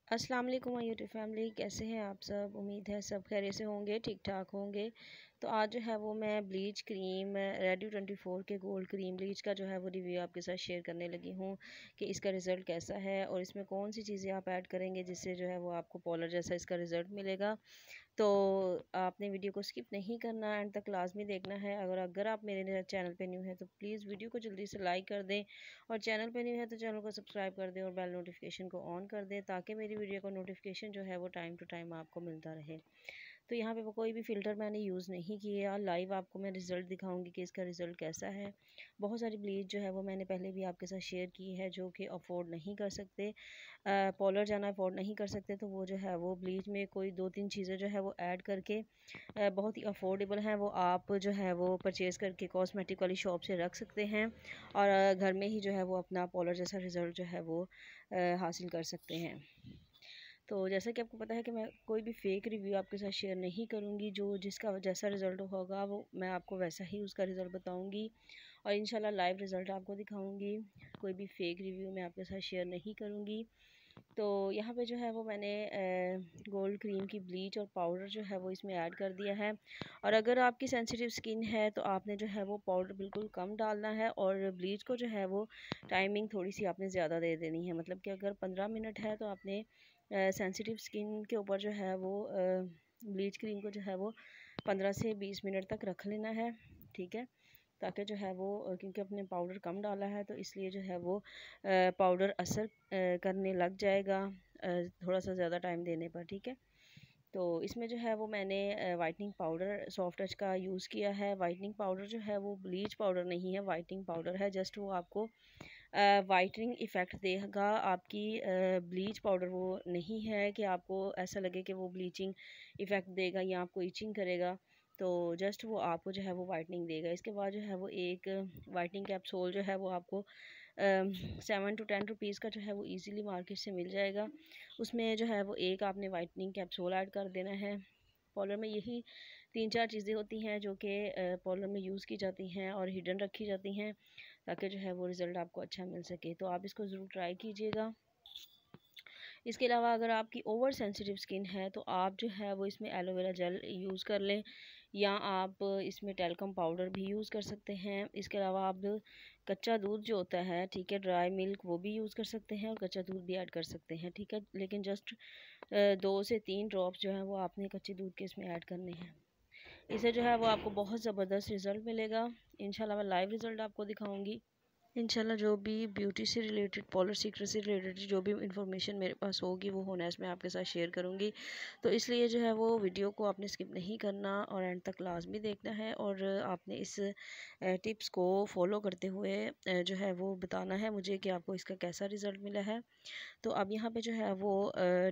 अस्सलाम वालेकुम my YouTube family, कैसे हैं आप सब। उम्मीद है सब खैरियत से होंगे, ठीक ठाक होंगे। तो आज जो है वो मैं ब्लीच क्रीम रेडियो 24 के गोल्ड क्रीम ब्लीच का जो है वो रिव्यू आपके साथ शेयर करने लगी हूँ कि इसका रिज़ल्ट कैसा है और इसमें कौन सी चीज़ें आप ऐड करेंगे जिससे जो है वो आपको पॉलर जैसा इसका रिज़ल्ट मिलेगा। तो आपने वीडियो को स्किप नहीं करना, एंड तक लाजमी देखना है। अगर आप मेरे चैनल पे न्यू हैं तो प्लीज़ वीडियो को जल्दी से लाइक कर दें, और चैनल पे न्यू है तो चैनल को सब्सक्राइब कर दें और बेल नोटिफिकेशन को ऑन कर दें, ताकि मेरी वीडियो का नोटिफिकेशन जो है वो टाइम टू टाइम आपको मिलता रहे। तो यहाँ पे वो कोई भी फ़िल्टर मैंने यूज़ नहीं किया, लाइव आपको मैं रिज़ल्ट दिखाऊंगी कि इसका रिज़ल्ट कैसा है। बहुत सारी ब्लीच जो है वो मैंने पहले भी आपके साथ शेयर की है, जो कि अफोर्ड नहीं कर सकते, पॉलर जाना अफोर्ड नहीं कर सकते, तो वो जो है वो ब्लीच में कोई 2-3 चीज़ें जो है वो ऐड करके बहुत ही अफोर्डेबल हैं, वो आप जो है वो परचेज़ करके कॉस्मेटिक वाली शॉप से रख सकते हैं, और घर में ही जो है वो अपना पॉलर जैसा रिज़ल्ट जो है वो हासिल कर सकते हैं। तो जैसा कि आपको पता है कि मैं कोई भी फ़ेक रिव्यू आपके साथ शेयर नहीं करूँगी, जो जिसका जैसा रिज़ल्ट होगा वो मैं आपको वैसा ही उसका रिज़ल्ट बताऊँगी, और इंशाल्लाह लाइव रिज़ल्ट आपको दिखाऊँगी। कोई भी फ़ेक रिव्यू मैं आपके साथ शेयर नहीं करूँगी। तो यहाँ पे जो है वो मैंने गोल्ड क्रीम की ब्लीच और पाउडर जो है वो इसमें ऐड कर दिया है। और अगर आपकी सेंसिटिव स्किन है तो आपने जो है वो पाउडर बिल्कुल कम डालना है, और ब्लीच को जो है वो टाइमिंग थोड़ी सी आपने ज़्यादा दे देनी है। मतलब कि अगर 15 मिनट है तो आपने सेंसिटिव स्किन के ऊपर जो है वो ब्लीच क्रीम को जो है वो 15 से 20 मिनट तक रख लेना है, ठीक है। ताकि जो है वो क्योंकि अपने पाउडर कम डाला है तो इसलिए जो है वो पाउडर असर करने लग जाएगा थोड़ा सा ज़्यादा टाइम देने पर, ठीक है। तो इसमें जो है वो मैंने वाइटनिंग पाउडर सॉफ्ट टच का यूज़ किया है। वाइटनिंग पाउडर जो है वो ब्लीच पाउडर नहीं है, वाइटनिंग पाउडर है। जस्ट वो आपको वाइटनिंग इफ़ेक्ट देगा, आपकी ब्लीच पाउडर वो नहीं है कि आपको ऐसा लगे कि वो ब्लीचिंग इफ़ेक्ट देगा या आपको इचिंग करेगा। तो जस्ट वो आपको जो है वो वाइटनिंग देगा। इसके बाद जो है वो एक वाइटनिंग कैप्सूल जो है वो आपको 7 to 10 रुपीज़ का जो है वो इजीली मार्केट से मिल जाएगा। उसमें जो है वो एक आपने वाइटनिंग कैप्सूल ऐड कर देना है। पॉलर में यही 3-4 चीज़ें होती हैं जो कि पॉलर में यूज़ की जाती हैं और हिडन रखी जाती हैं, ताकि जो है वो रिज़ल्ट आपको अच्छा मिल सके। तो आप इसको ज़रूर ट्राई कीजिएगा। इसके अलावा अगर आपकी ओवर सेंसिटिव स्किन है तो आप जो है वो इसमें एलोवेरा जेल यूज़ कर लें, या आप इसमें टेल्कम पाउडर भी यूज़ कर सकते हैं। इसके अलावा आप कच्चा दूध जो होता है, ठीक है, ड्राई मिल्क वो भी यूज़ कर सकते हैं, और कच्चा दूध भी ऐड कर सकते हैं, ठीक है। लेकिन जस्ट 2 से 3 ड्रॉप्स जो है वो आपने कच्चे दूध के इसमें ऐड करने हैं। इससे जो है वो आपको बहुत ज़बरदस्त रिज़ल्ट मिलेगा। इंशाल्लाह मैं लाइव रिज़ल्ट आपको दिखाऊंगी। इंशाल्लाह जो भी ब्यूटी से रिलेटेड, पॉलर सीक्रेट से रिलेटेड जो भी इंफॉर्मेशन मेरे पास होगी वो होनेस्ट में आपके साथ शेयर करूंगी। तो इसलिए जो है वो वीडियो को आपने स्किप नहीं करना और एंड तक लाजमी देखना है, और आपने इस टिप्स को फॉलो करते हुए जो है वो बताना है मुझे कि आपको इसका कैसा रिज़ल्ट मिला है। तो अब यहाँ पे जो है वो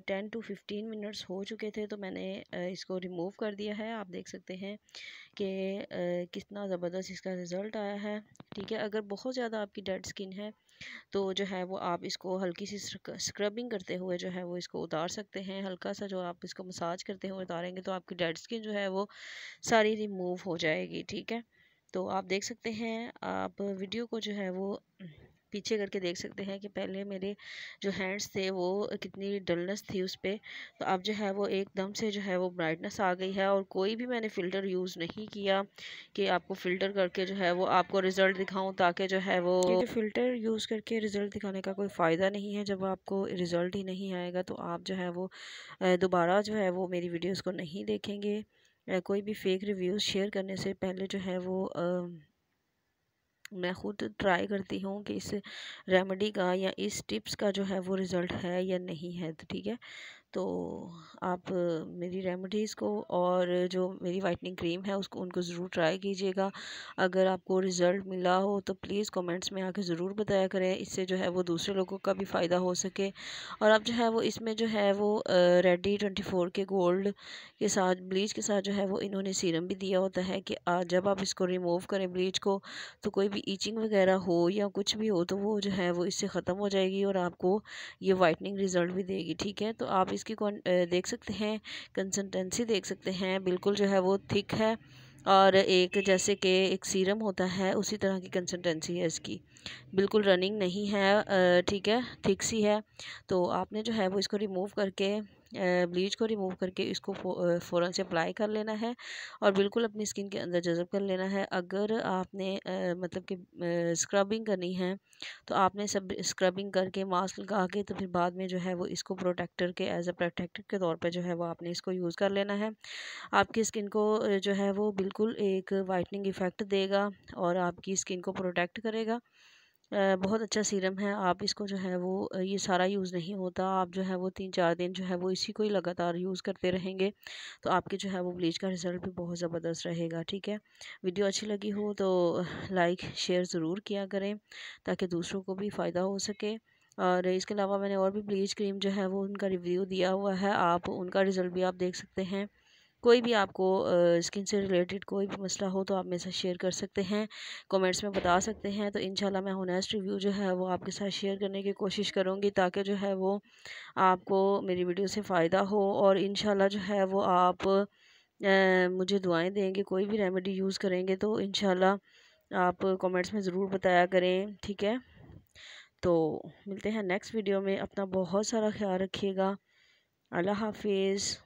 10 to 15 मिनट्स हो चुके थे, तो मैंने इसको रिमूव कर दिया है। आप देख सकते हैं कि कितना ज़बरदस्त इसका रिज़ल्ट आया है, ठीक है। अगर बहुत ज़्यादा आपकी डेड स्किन है तो जो है वो आप इसको हल्की सी स्क्रबिंग करते हुए जो है वो इसको उतार सकते हैं। हल्का सा जो आप इसको मसाज करते हुए उतारेंगे तो आपकी डेड स्किन जो है वो सारी रिमूव हो जाएगी, ठीक है। तो आप देख सकते हैं, आप वीडियो को जो है वो पीछे करके देख सकते हैं कि पहले मेरे जो हैंड्स थे वो कितनी डलनेस थी उस पर, तो अब जो है वो एकदम से जो है वो ब्राइटनेस आ गई है। और कोई भी मैंने फ़िल्टर यूज़ नहीं किया कि आपको फ़िल्टर करके जो है वो आपको रिज़ल्ट दिखाऊं, ताकि जो है वो, क्योंकि फ़िल्टर यूज़ करके रिज़ल्ट दिखाने का कोई फ़ायदा नहीं है। जब आपको रिज़ल्ट ही नहीं आएगा तो आप जो है वो दोबारा जो है वो मेरी वीडियोज़ को नहीं देखेंगे। कोई भी फ़ेक रिव्यूज़ शेयर करने से पहले जो है वो मैं ख़ुद ट्राई करती हूँ कि इस रेमेडी का या इस टिप्स का जो है वो रिज़ल्ट है या नहीं है, तो ठीक है। तो आप मेरी रेमेडीज़ को और जो मेरी वाइटनिंग क्रीम है उसको उनको ज़रूर ट्राई कीजिएगा। अगर आपको रिज़ल्ट मिला हो तो प्लीज़ कमेंट्स में आके ज़रूर बताया करें, इससे जो है वो दूसरे लोगों का भी फ़ायदा हो सके। और अब जो है वो इसमें जो है वो रेडी 24 के गोल्ड के साथ, ब्लीच के साथ जो है वो इन्होंने सीरम भी दिया होता है कि जब आप इसको रिमूव करें ब्लीच को, तो कोई भी ईचिंग वगैरह हो या कुछ भी हो तो वो जो है वो इससे ख़त्म हो जाएगी और आपको ये वाइटनिंग रिज़ल्ट भी देगी, ठीक है। तो आप इसकी देख सकते हैं, कंसिस्टेंसी देख सकते हैं, बिल्कुल जो है वो थिक है, और एक जैसे कि एक सीरम होता है उसी तरह की कंसिस्टेंसी है इसकी। बिल्कुल रनिंग नहीं है, ठीक है, थिक सी है। तो आपने जो है वो इसको रिमूव करके, ब्लीच को रिमूव करके इसको फ़ौरन से अप्लाई कर लेना है और बिल्कुल अपनी स्किन के अंदर जज़ब कर लेना है। अगर आपने मतलब कि स्क्रबिंग करनी है तो आपने सब स्क्रबिंग करके मास्क लगा के तो फिर बाद में जो है वो इसको प्रोटेक्टर के एज अ प्रोटेक्टर के तौर पे जो है वो आपने इसको यूज़ कर लेना है। आपकी स्किन को जो है वो बिल्कुल एक वाइटनिंग इफ़ेक्ट देगा और आपकी स्किन को प्रोटेक्ट करेगा। बहुत अच्छा सीरम है। आप इसको जो है वो ये सारा यूज़ नहीं होता, आप जो है वो 3-4 दिन जो है वो इसी को ही लगातार यूज़ करते रहेंगे तो आपके जो है वो ब्लीच का रिज़ल्ट भी बहुत ज़बरदस्त रहेगा, ठीक है। वीडियो अच्छी लगी हो तो लाइक शेयर ज़रूर किया करें ताकि दूसरों को भी फ़ायदा हो सके। और इसके अलावा मैंने और भी ब्लीच क्रीम जो है वो उनका रिव्यू दिया हुआ है, आप उनका रिज़ल्ट भी आप देख सकते हैं। कोई भी आपको स्किन से रिलेटेड कोई भी मसला हो तो आप मेरे साथ शेयर कर सकते हैं, कमेंट्स में बता सकते हैं। तो इंशाल्लाह मैं ऑनेस्ट रिव्यू जो है वो आपके साथ शेयर करने की कोशिश करूँगी ताकि जो है वो आपको मेरी वीडियो से फ़ायदा हो और इंशाल्लाह जो है वो आप मुझे दुआएं देंगे। कोई भी रेमेडी यूज़ करेंगे तो इंशाल्लाह आप कमेंट्स में ज़रूर बताया करें, ठीक है। तो मिलते हैं नेक्स्ट वीडियो में, अपना बहुत सारा ख्याल रखिएगा। अल्लाह हाफिज़।